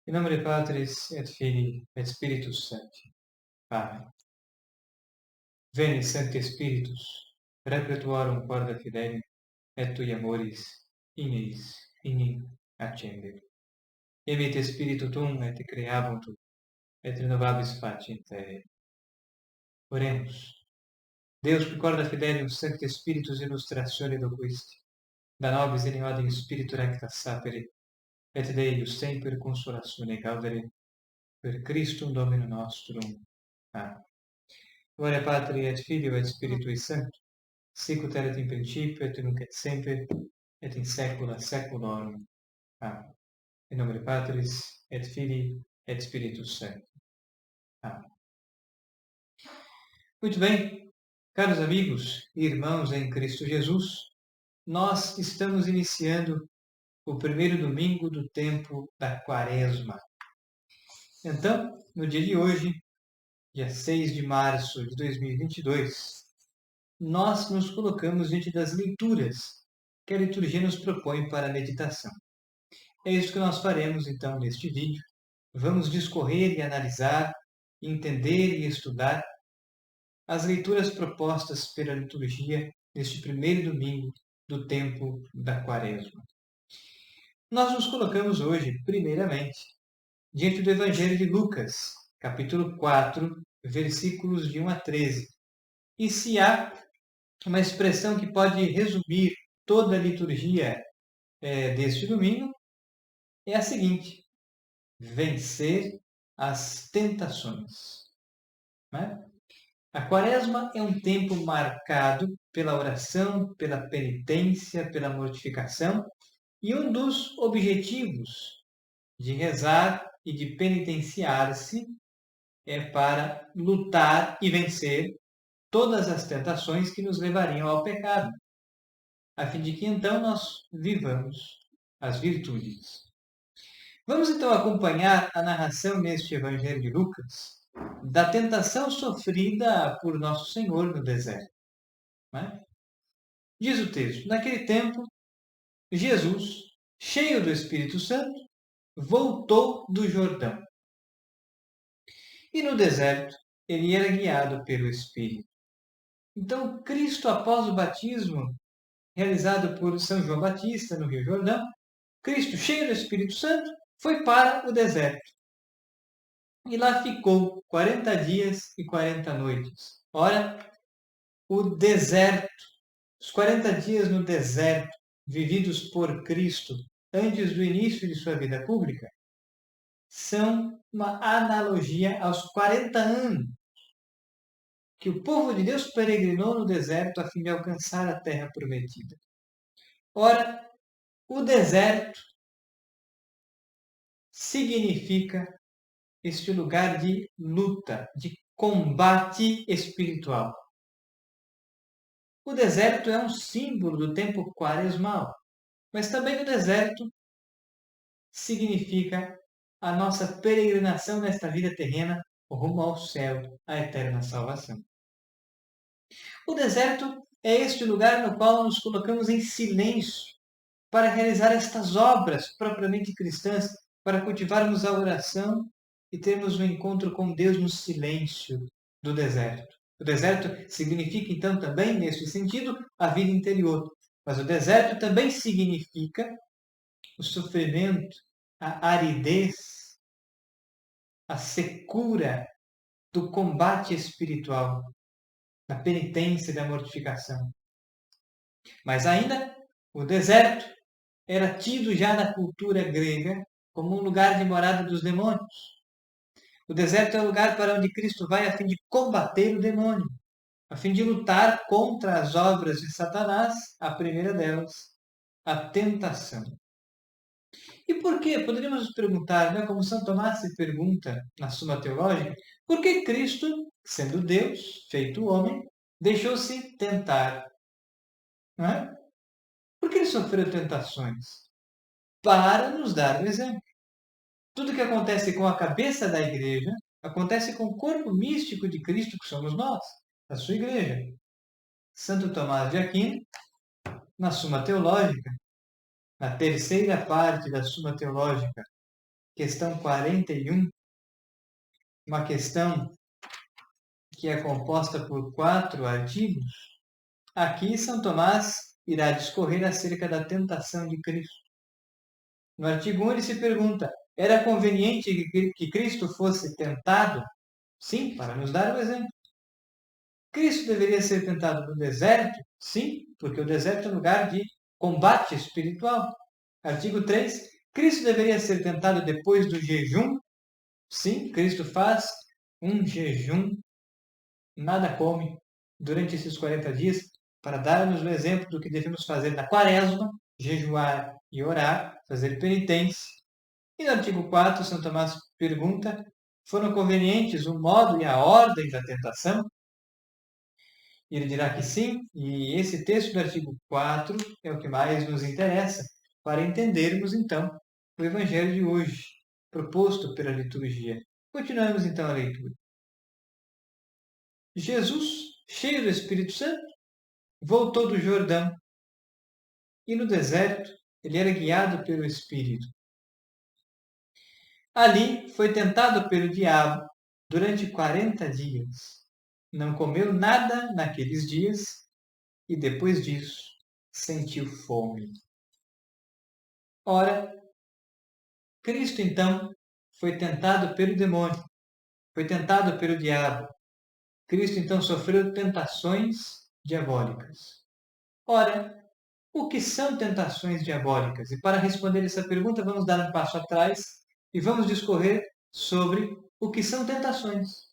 In nomine Patris et Filii et Spiritus Sancti. Amen. Veni, Sancti Spiritus, repertuarum corda fidelium, et tui amoris in eis in accendere. Emite Spiritu tuum et creabunt, et renovabis faciem terrae. Oremos. Deus, qui corda fidelium Sancti Spiritus illustratione docuisti, da nobis in odiem Spiritu recta sapere, et Dei ius semper consolatione gaudere, per Christum Dominum nostrum. Amen. Gloria Patri et Filio et Spiritui Sancto, sic ut erat in principio et nunc et semper et in saecula saeculorum. Amen. In nomine Patris et Filii et Spiritus Sancto. Amen. Muito bem, caros amigos e irmãos em Cristo Jesus, nós estamos iniciando o primeiro domingo do tempo da Quaresma. Então, no dia de hoje, dia 6 de março de 2022, nós nos colocamos diante das leituras que a liturgia nos propõe para a meditação. É isso que nós faremos, então, neste vídeo. Vamos discorrer e analisar, entender e estudar as leituras propostas pela liturgia neste primeiro domingo do tempo da Quaresma. Nós nos colocamos hoje, primeiramente, diante do Evangelho de Lucas, capítulo 4, versículos de 1 a 13. E se há uma expressão que pode resumir toda a liturgia deste domingo, é a seguinte: vencer as tentações. Né? A Quaresma é um tempo marcado pela oração, pela penitência, pela mortificação, e um dos objetivos de rezar e de penitenciar-se é para lutar e vencer todas as tentações que nos levariam ao pecado, a fim de que então nós vivamos as virtudes. Vamos então acompanhar a narração neste Evangelho de Lucas da tentação sofrida por Nosso Senhor no deserto. Diz o texto: naquele tempo, Jesus, cheio do Espírito Santo, voltou do Jordão. E no deserto, ele era guiado pelo Espírito. Então, Cristo, após o batismo realizado por São João Batista no Rio Jordão, Cristo, cheio do Espírito Santo, foi para o deserto. E lá ficou 40 dias e 40 noites. Ora, o deserto, os 40 dias no deserto, vividos por Cristo antes do início de sua vida pública, são uma analogia aos 40 anos que o povo de Deus peregrinou no deserto a fim de alcançar a terra prometida. Ora, o deserto significa este lugar de luta, de combate espiritual. O deserto é um símbolo do tempo quaresmal, mas também o deserto significa a nossa peregrinação nesta vida terrena rumo ao céu, à eterna salvação. O deserto é este lugar no qual nos colocamos em silêncio para realizar estas obras propriamente cristãs, para cultivarmos a oração e termos um encontro com Deus no silêncio do deserto. O deserto significa, então, também, nesse sentido, a vida interior. Mas o deserto também significa o sofrimento, a aridez, a secura do combate espiritual, da penitência e da mortificação. Mas ainda, o deserto era tido já na cultura grega como um lugar de morada dos demônios. O deserto é o lugar para onde Cristo vai a fim de combater o demônio, a fim de lutar contra as obras de Satanás, a primeira delas, a tentação. E por quê? Poderíamos nos perguntar, como São Tomás se pergunta na Suma Teológica, por que Cristo, sendo Deus, feito homem, deixou-se tentar? Não é? Por que ele sofreu tentações? Para nos dar o exemplo. Tudo que acontece com a cabeça da igreja acontece com o corpo místico de Cristo, que somos nós, a sua igreja. Santo Tomás de Aquino, na Suma Teológica, na terceira parte da Suma Teológica, questão 41, uma questão que é composta por 4 artigos, aqui São Tomás irá discorrer acerca da tentação de Cristo. No artigo 1 ele se pergunta, era conveniente que Cristo fosse tentado? Sim, para nos dar o exemplo. Cristo deveria ser tentado no deserto? Sim, porque o deserto é lugar de combate espiritual. Artigo 3, Cristo deveria ser tentado depois do jejum? Sim, Cristo faz um jejum, nada come, durante esses 40 dias, para dar-nos o exemplo do que devemos fazer na quaresma, jejuar e orar, fazer penitência. E no artigo 4, São Tomás pergunta, foram convenientes o modo e a ordem da tentação? Ele dirá que sim, e esse texto do artigo 4 é o que mais nos interessa para entendermos, então, o Evangelho de hoje, proposto pela liturgia. Continuamos, então, a leitura. Jesus, cheio do Espírito Santo, voltou do Jordão e no deserto ele era guiado pelo Espírito. Ali foi tentado pelo diabo durante 40 dias. Não comeu nada naqueles dias e depois disso sentiu fome. Ora, Cristo então foi tentado pelo demônio, foi tentado pelo diabo. Cristo então sofreu tentações diabólicas. Ora, o que são tentações diabólicas? E para responder essa pergunta, vamos dar um passo atrás e vamos discorrer sobre o que são tentações.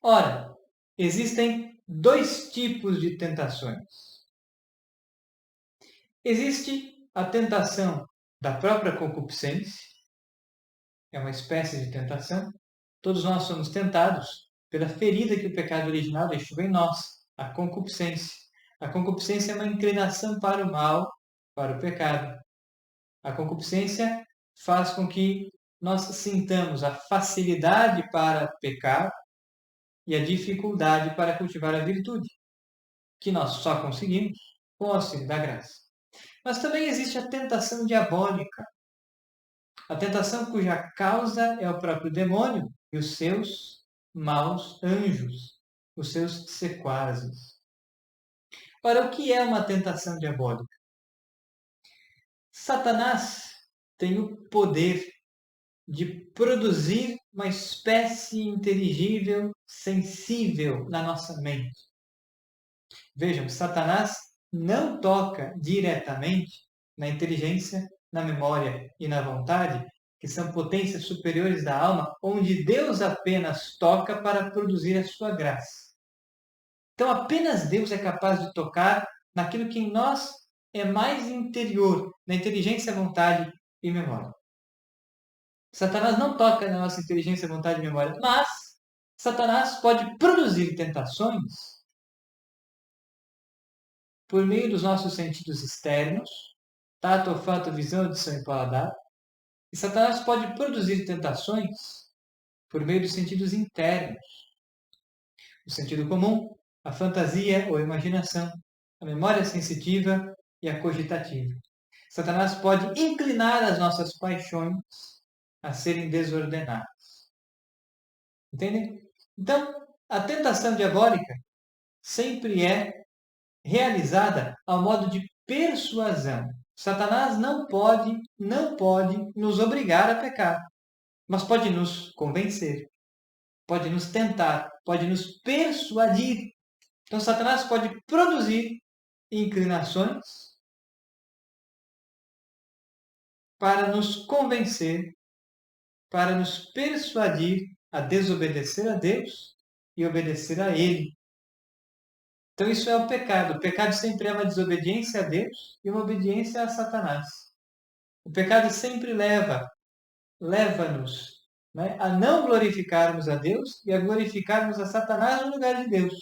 Ora, existem 2 tipos de tentações. Existe a tentação da própria concupiscência, é uma espécie de tentação. Todos nós somos tentados pela ferida que o pecado original deixou em nós, a concupiscência. A concupiscência é uma inclinação para o mal, para o pecado. A concupiscência faz com que nós sintamos a facilidade para pecar e a dificuldade para cultivar a virtude, que nós só conseguimos com o auxílio da graça. Mas também existe a tentação diabólica, a tentação cuja causa é o próprio demônio e os seus maus anjos, os seus sequazes. Ora, o que é uma tentação diabólica? Satanás tem o poder de produzir uma espécie inteligível, sensível na nossa mente. Vejam, Satanás não toca diretamente na inteligência, na memória e na vontade, que são potências superiores da alma, onde Deus apenas toca para produzir a sua graça. Então, apenas Deus é capaz de tocar naquilo que em nós é mais interior, na inteligência, vontade e memória. Satanás não toca na nossa inteligência, vontade e memória, mas Satanás pode produzir tentações por meio dos nossos sentidos externos, tato, olfato, visão, audição e paladar. E Satanás pode produzir tentações por meio dos sentidos internos. O sentido comum, a fantasia ou imaginação, a memória sensitiva e a cogitativa. Satanás pode inclinar as nossas paixões a serem desordenadas. Entendem? Então, a tentação diabólica sempre é realizada ao modo de persuasão. Satanás não pode nos obrigar a pecar, mas pode nos convencer, pode nos tentar, pode nos persuadir. Então, Satanás pode produzir inclinações para nos convencer, para nos persuadir a desobedecer a Deus e obedecer a Ele. Então isso é o pecado. O pecado sempre é uma desobediência a Deus e uma obediência a Satanás. O pecado sempre leva-nos, né, a não glorificarmos a Deus e a glorificarmos a Satanás no lugar de Deus.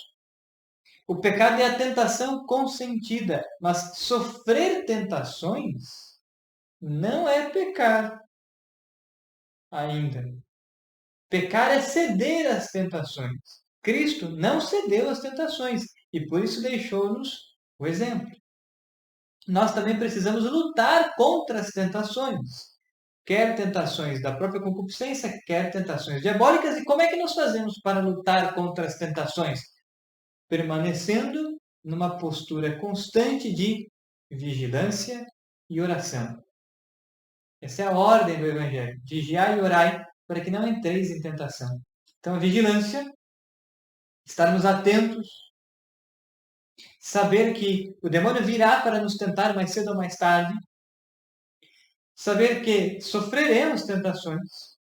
O pecado é a tentação consentida, mas sofrer tentações não é pecar ainda. Pecar é ceder às tentações. Cristo não cedeu às tentações e por isso deixou-nos o exemplo. Nós também precisamos lutar contra as tentações. quer tentações da própria concupiscência, quer tentações diabólicas. E como é que nós fazemos para lutar contra as tentações? Permanecendo numa postura constante de vigilância e oração. Essa é a ordem do Evangelho. Vigiai e orai para que não entreis em tentação. Então, a vigilância, estarmos atentos, saber que o demônio virá para nos tentar mais cedo ou mais tarde, saber que sofreremos tentações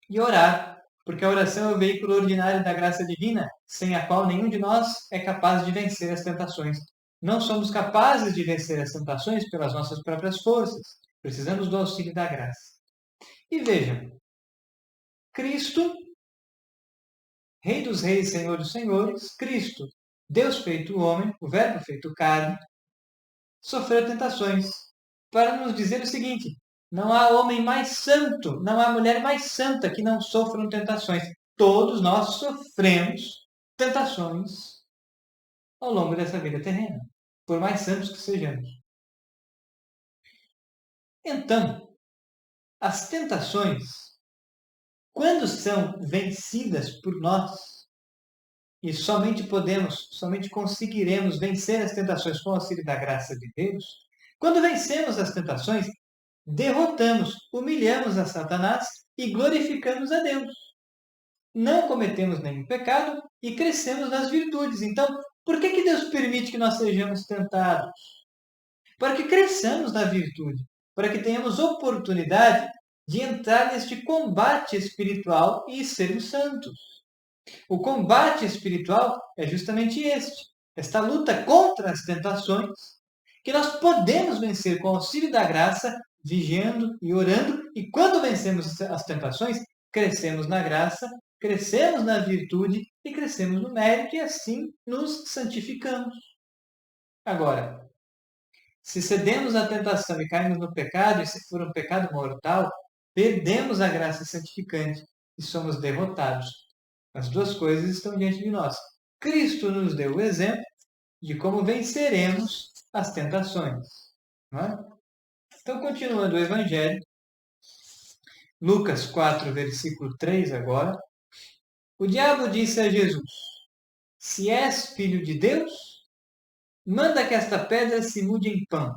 e orar, porque a oração é o veículo ordinário da graça divina, sem a qual nenhum de nós é capaz de vencer as tentações. Não somos capazes de vencer as tentações pelas nossas próprias forças. Precisamos do auxílio da graça. E vejam, Cristo, Rei dos Reis, Senhor dos Senhores, Cristo, Deus feito homem, o Verbo feito carne, sofreu tentações para nos dizer o seguinte: não há homem mais santo, não há mulher mais santa que não sofram tentações. Todos nós sofremos tentações ao longo dessa vida terrena, por mais santos que sejamos. Então, as tentações, quando são vencidas por nós, e somente conseguiremos vencer as tentações com o auxílio da graça de Deus, quando vencemos as tentações, derrotamos, humilhamos a Satanás e glorificamos a Deus. Não cometemos nenhum pecado e crescemos nas virtudes. Então, por que Deus permite que nós sejamos tentados? Para que cresçamos na virtude, para que tenhamos oportunidade de entrar neste combate espiritual e sermos santos. O combate espiritual é justamente esta luta contra as tentações, que nós podemos vencer com o auxílio da graça, vigiando e orando, e quando vencemos as tentações, crescemos na graça, crescemos na virtude e crescemos no mérito, e assim nos santificamos. Agora, se cedemos à tentação e caímos no pecado, e se for um pecado mortal, perdemos a graça santificante e somos derrotados. As duas coisas estão diante de nós. Cristo nos deu o exemplo de como venceremos as tentações. Não é? Então, continuando o Evangelho, Lucas 4, versículo 3 agora. O diabo disse a Jesus: se és filho de Deus, manda que esta pedra se mude em pão.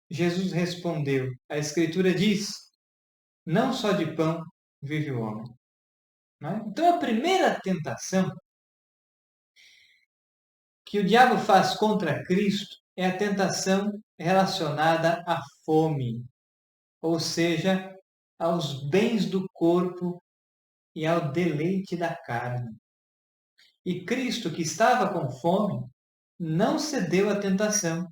Jesus respondeu: a Escritura diz, não só de pão vive o homem. Não é? Então, a primeira tentação que o diabo faz contra Cristo é a tentação relacionada à fome, ou seja, aos bens do corpo e ao deleite da carne. E Cristo, que estava com fome, não cedeu à tentação.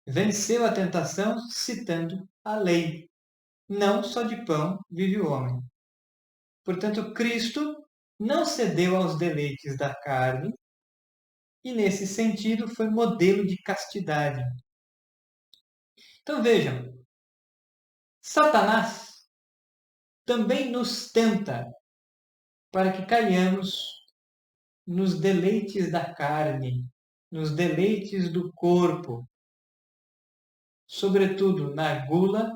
Venceu a tentação citando a lei. Não só de pão vive o homem. Portanto, Cristo não cedeu aos deleites da carne e, nesse sentido, foi modelo de castidade. Então, vejam, Satanás também nos tenta para que caiamos nos deleites da carne, nos deleites do corpo, sobretudo na gula,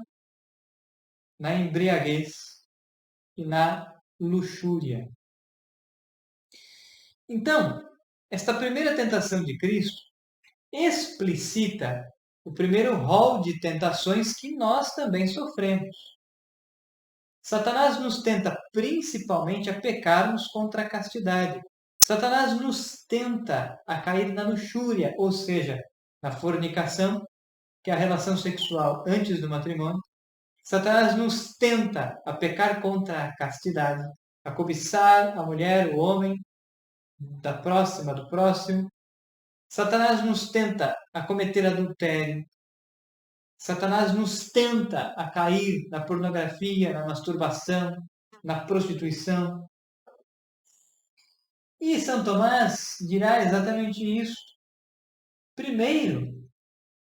na embriaguez e na luxúria. Então, esta primeira tentação de Cristo explicita o primeiro rol de tentações que nós também sofremos. Satanás nos tenta principalmente a pecarmos contra a castidade. Satanás nos tenta a cair na luxúria, ou seja, na fornicação, que é a relação sexual antes do matrimônio. Satanás nos tenta a pecar contra a castidade, a cobiçar a mulher, o homem, da próxima, do próximo. Satanás nos tenta a cometer adultério. Satanás nos tenta a cair na pornografia, na masturbação, na prostituição. E São Tomás dirá exatamente isso. Primeiro,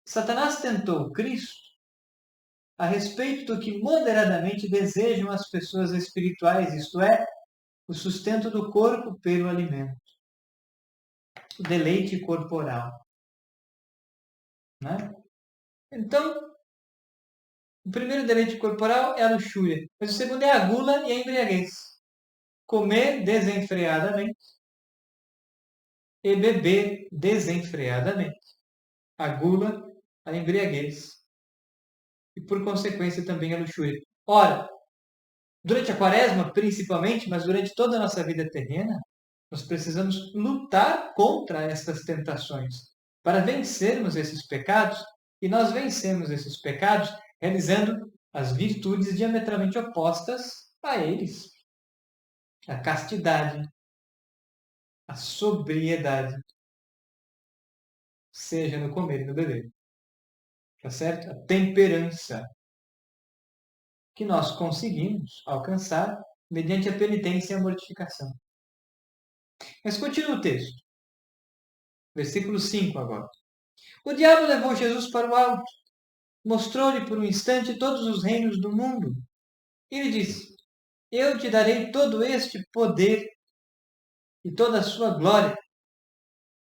Satanás tentou Cristo a respeito do que moderadamente desejam as pessoas espirituais, isto é, o sustento do corpo pelo alimento, o deleite corporal. Né? Então, O primeiro deleite corporal é a luxúria, mas o segundo é a gula e a embriaguez. Comer desenfreadamente e beber desenfreadamente. A gula, a embriaguez e, por consequência, também a luxúria. Ora, durante a quaresma, principalmente, mas durante toda a nossa vida terrena, nós precisamos lutar contra estas tentações para vencermos esses pecados, e nós vencemos esses pecados realizando as virtudes diametralmente opostas a eles. A castidade, a sobriedade, seja no comer e no beber. Tá certo? A temperança, que nós conseguimos alcançar mediante a penitência e a mortificação. Mas continua o texto. Versículo 5 agora. O diabo levou Jesus para o alto, mostrou-lhe por um instante todos os reinos do mundo e lhe disse: Eu te darei todo este poder e toda a sua glória,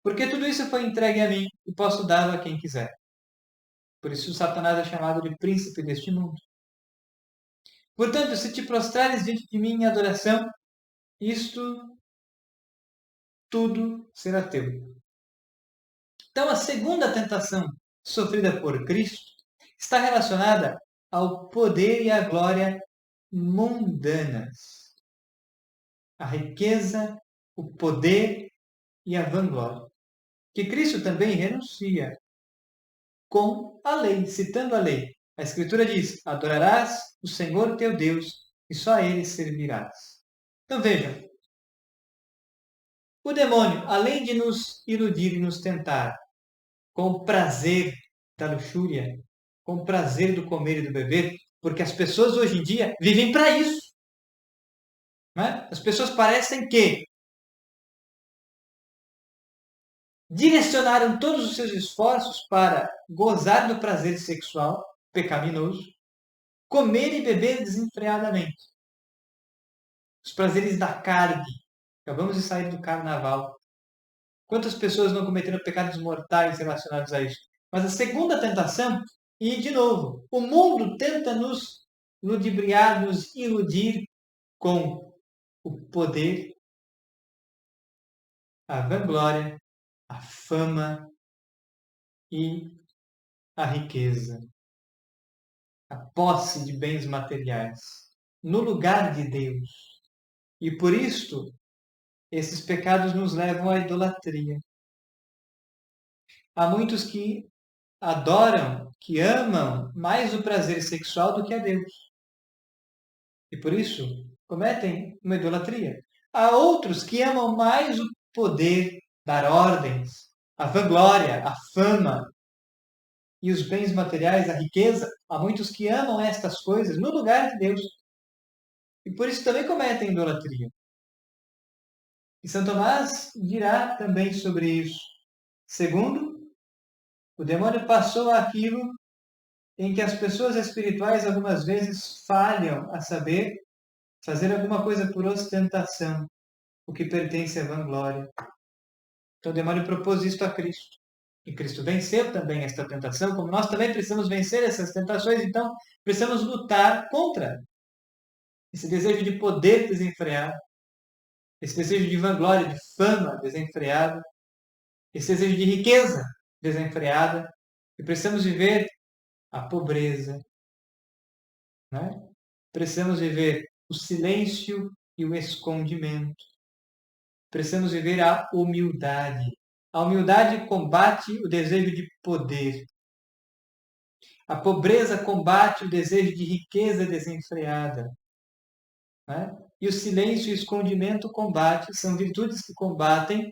porque tudo isso foi entregue a mim e posso dá-lo a quem quiser. Por isso Satanás é chamado de príncipe deste mundo. Portanto, se te prostrares diante de mim em adoração, isto tudo será teu. Então, a segunda tentação sofrida por Cristo está relacionada ao poder e à glória mundanas. A riqueza, o poder e a vanglória. Que Cristo também renuncia com a lei, citando a lei. A Escritura diz: adorarás o Senhor teu Deus e só a ele servirás. Então vejam, o demônio, além de nos iludir e nos tentar com o prazer da luxúria, com o prazer do comer e do beber, porque as pessoas hoje em dia vivem para isso. Não é? As pessoas parecem que direcionaram todos os seus esforços para gozar do prazer sexual pecaminoso, comer e beber desenfreadamente. Os prazeres da carne. Acabamos de sair do carnaval. Quantas pessoas não cometeram pecados mortais relacionados a isso? Mas a segunda tentação, e de novo, o mundo tenta nos ludibriar, nos iludir com o poder, a vanglória, a fama e a riqueza, a posse de bens materiais, no lugar de Deus. E por isto, esses pecados nos levam à idolatria. Há muitos que adoram, que amam mais o prazer sexual do que a Deus. E por isso cometem uma idolatria. Há outros que amam mais o poder, dar ordens, a vanglória, a fama e os bens materiais, a riqueza. Há muitos que amam estas coisas no lugar de Deus. E por isso também cometem idolatria. E São Tomás dirá também sobre isso. Segundo, o demônio passou àquilo em que as pessoas espirituais algumas vezes falham a saber fazer alguma coisa por ostentação, o que pertence à vanglória. Então o demônio propôs isto a Cristo. E Cristo venceu também esta tentação, como nós também precisamos vencer essas tentações, então precisamos lutar contra esse desejo de poder desenfreado, esse desejo de vanglória, de fama desenfreada, esse desejo de riqueza desenfreada. E precisamos viver a pobreza, né? Precisamos viver o silêncio e o escondimento. Precisamos viver a humildade. A humildade combate o desejo de poder. A pobreza combate o desejo de riqueza desenfreada. Né? E o silêncio e o escondimento combate, são virtudes que combatem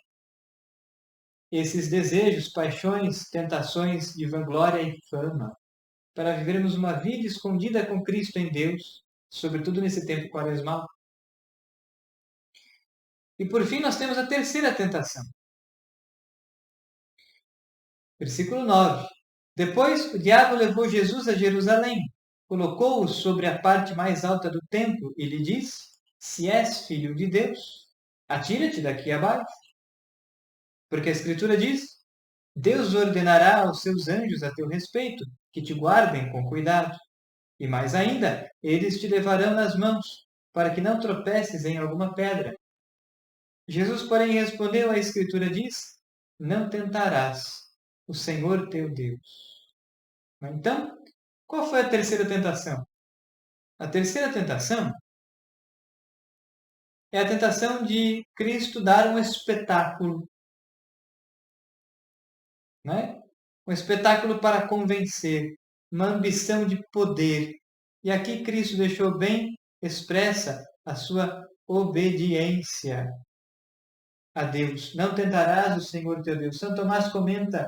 esses desejos, paixões, tentações de vanglória e fama, para vivermos uma vida escondida com Cristo em Deus, sobretudo nesse tempo quaresmal. E por fim, nós temos a terceira tentação. Versículo 9. Depois, o diabo levou Jesus a Jerusalém, colocou-o sobre a parte mais alta do templo e lhe disse: se és filho de Deus, atira-te daqui abaixo. Porque a Escritura diz: Deus ordenará aos seus anjos a teu respeito, que te guardem com cuidado. E mais ainda, eles te levarão nas mãos, para que não tropeces em alguma pedra. Jesus, porém, respondeu: a Escritura diz: não tentarás o Senhor teu Deus. Então, qual foi a terceira tentação? A terceira tentação é a tentação de Cristo dar um espetáculo, né? Um espetáculo para convencer, uma ambição de poder. E aqui Cristo deixou bem expressa a sua obediência a Deus. Não tentarás o Senhor teu Deus. São Tomás comenta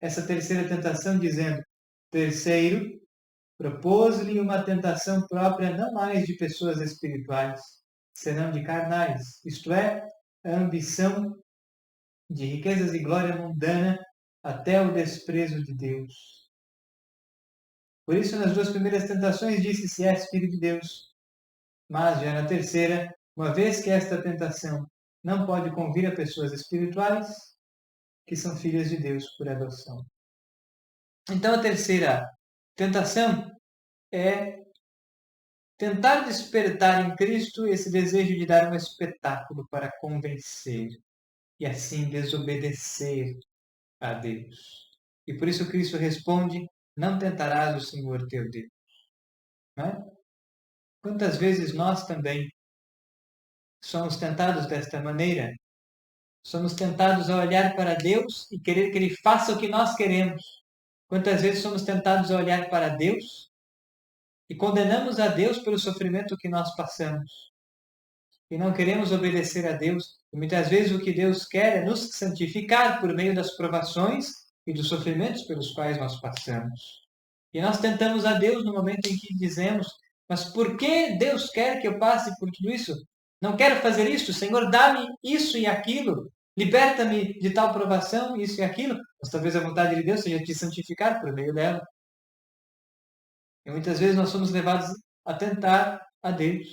essa terceira tentação dizendo: terceiro, propôs-lhe uma tentação própria não mais de pessoas espirituais, senão de carnais, isto é, a ambição de riquezas e glória mundana até o desprezo de Deus. Por isso, nas duas primeiras tentações, disse: se és filho de Deus. Mas, já na terceira, uma vez que esta tentação não pode convir a pessoas espirituais, que são filhas de Deus por adoção. Então, a terceira tentação é tentar despertar em Cristo esse desejo de dar um espetáculo para convencer e assim desobedecer a Deus. E por isso Cristo responde: não tentarás o Senhor teu Deus. Não é? Quantas vezes nós também somos tentados desta maneira? Somos tentados a olhar para Deus e querer que Ele faça o que nós queremos. Quantas vezes somos tentados a olhar para Deus e condenamos a Deus pelo sofrimento que nós passamos. E não queremos obedecer a Deus. E muitas vezes o que Deus quer é nos santificar por meio das provações e dos sofrimentos pelos quais nós passamos. E nós tentamos a Deus no momento em que dizemos: mas por que Deus quer que eu passe por tudo isso? Não quero fazer isso, Senhor, dá-me isso e aquilo. Liberta-me de tal provação, isso e aquilo. Mas talvez a vontade de Deus seja te santificar por meio dela. E muitas vezes nós somos levados a tentar a Deus,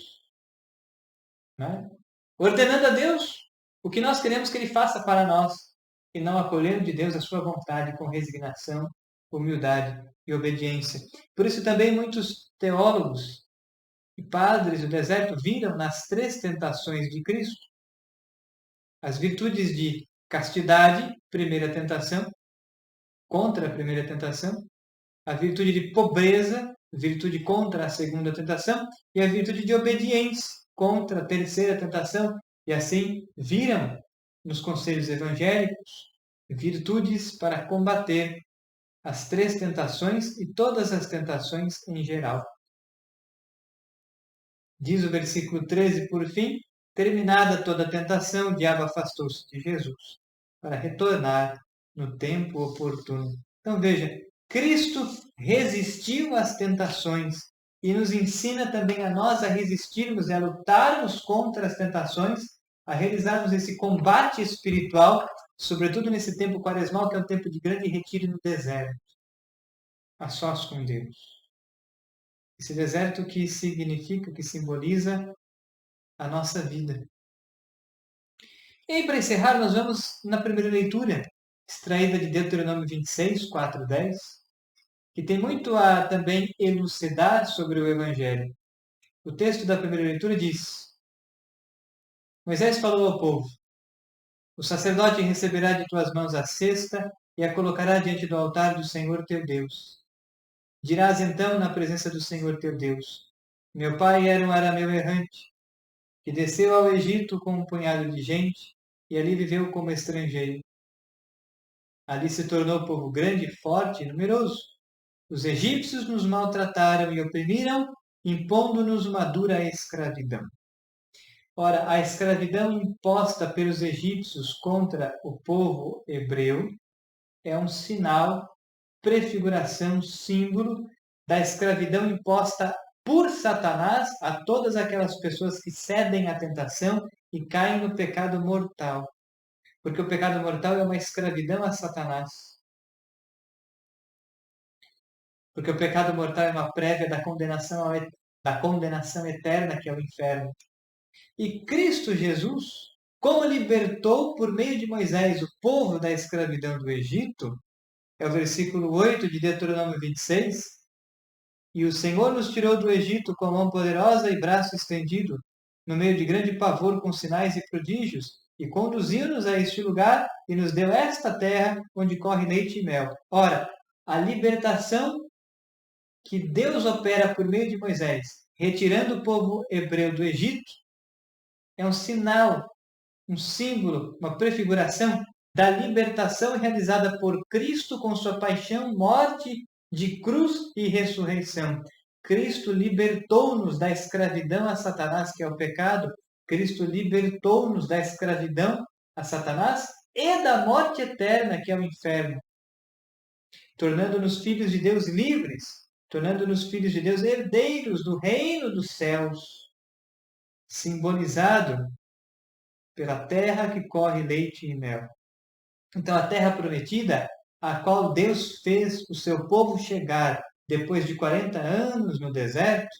né? Ordenando a Deus o que nós queremos que Ele faça para nós e não acolhendo de Deus a sua vontade com resignação, humildade e obediência. Por isso também muitos teólogos e padres do deserto viram nas três tentações de Cristo as virtudes de castidade, primeira tentação, contra a primeira tentação, a virtude de pobreza, virtude contra a segunda tentação, e a virtude de obediência, contra a terceira tentação. E assim viram nos conselhos evangélicos virtudes para combater as três tentações e todas as tentações em geral. Diz o versículo 13, por fim: terminada toda a tentação, o diabo afastou-se de Jesus para retornar no tempo oportuno. Então veja, Cristo resistiu às tentações e nos ensina também a nós a resistirmos e a lutarmos contra as tentações, a realizarmos esse combate espiritual, sobretudo nesse tempo quaresmal, que é um tempo de grande retiro no deserto, a sós com Deus. Esse deserto que significa, que simboliza a nossa vida. E aí, para encerrar, nós vamos na primeira leitura, extraída de Deuteronômio 26, 4, 10, que tem muito a também elucidar sobre o Evangelho. O texto da primeira leitura diz: Moisés falou ao povo: o sacerdote receberá de tuas mãos a cesta e a colocará diante do altar do Senhor teu Deus. Dirás então na presença do Senhor teu Deus: meu pai era um arameu errante, que desceu ao Egito com um punhado de gente e ali viveu como estrangeiro. Ali se tornou povo grande, forte e numeroso. Os egípcios nos maltrataram e oprimiram, impondo-nos uma dura escravidão. Ora, a escravidão imposta pelos egípcios contra o povo hebreu é um sinal, prefiguração, símbolo da escravidão imposta por Satanás a todas aquelas pessoas que cedem à tentação e caem no pecado mortal. Porque o pecado mortal é uma escravidão a Satanás. Porque o pecado mortal é uma prévia da condenação eterna, que é o inferno. E Cristo Jesus, como libertou por meio de Moisés o povo da escravidão do Egito, é o versículo 8 de Deuteronômio 26, E o Senhor nos tirou do Egito com mão poderosa e braço estendido, no meio de grande pavor com sinais e prodígios, e conduziu-nos a este lugar e nos deu esta terra onde corre leite e mel. Ora, a libertação que Deus opera por meio de Moisés, retirando o povo hebreu do Egito, é um sinal, um símbolo, uma prefiguração da libertação realizada por Cristo com sua paixão, morte, de cruz e ressurreição. Cristo libertou-nos da escravidão a Satanás, que é o pecado. Cristo libertou-nos da escravidão a Satanás e da morte eterna, que é o inferno, tornando-nos filhos de Deus livres, tornando-nos filhos de Deus herdeiros do reino dos céus, simbolizado pela terra que corre leite e mel. Então, a terra prometida, a qual Deus fez o seu povo chegar depois de 40 anos no deserto,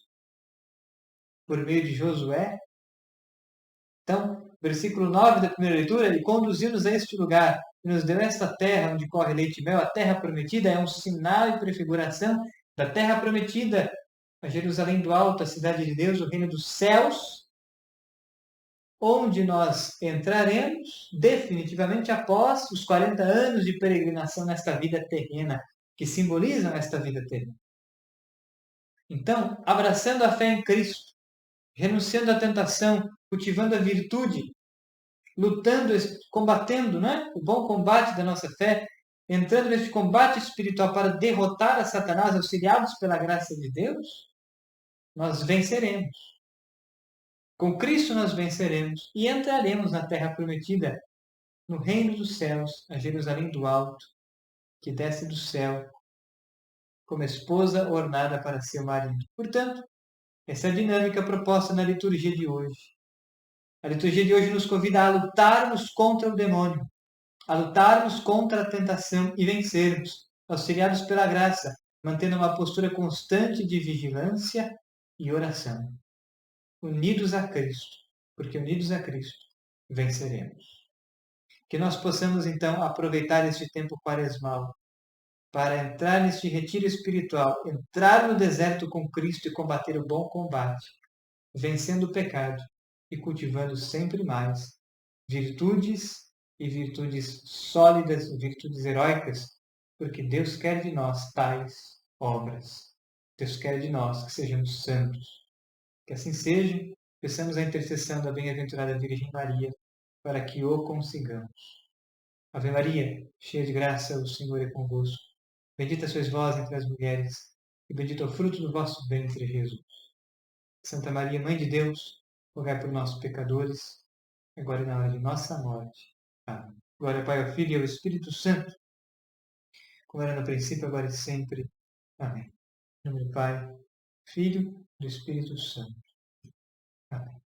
por meio de Josué. Então, versículo 9 da primeira leitura, ele conduziu-nos a este lugar e nos deu esta terra onde corre leite e mel. A terra prometida é um sinal e prefiguração da terra prometida, a Jerusalém do Alto, a cidade de Deus, o reino dos céus, onde nós entraremos definitivamente após os 40 anos de peregrinação nesta vida terrena, que simbolizam esta vida terrena. Então, abraçando a fé em Cristo, renunciando à tentação, cultivando a virtude, lutando, combatendo, né, o bom combate da nossa fé, entrando nesse combate espiritual para derrotar a Satanás, auxiliados pela graça de Deus, nós venceremos. Com Cristo nós venceremos e entraremos na terra prometida, no reino dos céus, a Jerusalém do Alto, que desce do céu, como esposa ornada para seu marido. Portanto, essa é a dinâmica proposta na liturgia de hoje. A liturgia de hoje nos convida a lutarmos contra o demônio, a lutarmos contra a tentação e vencermos, auxiliados pela graça, mantendo uma postura constante de vigilância e oração. Unidos a Cristo, porque unidos a Cristo venceremos. Que nós possamos, então, aproveitar este tempo quaresmal para entrar neste retiro espiritual, entrar no deserto com Cristo e combater o bom combate, vencendo o pecado e cultivando sempre mais virtudes e virtudes sólidas, virtudes heróicas, porque Deus quer de nós tais obras. Deus quer de nós que sejamos santos. Que assim seja, peçamos a intercessão da bem-aventurada Virgem Maria, para que o consigamos. Ave Maria, cheia de graça, o Senhor é convosco. Bendita sois vós entre as mulheres, e bendito é o fruto do vosso ventre, Jesus. Santa Maria, Mãe de Deus, rogai por nós, pecadores, agora e na hora de nossa morte. Amém. Glória ao Pai, ao Filho e ao Espírito Santo, como era no princípio, agora e sempre. Amém. Em nome do Pai, Filho e do Espírito Santo. Amém.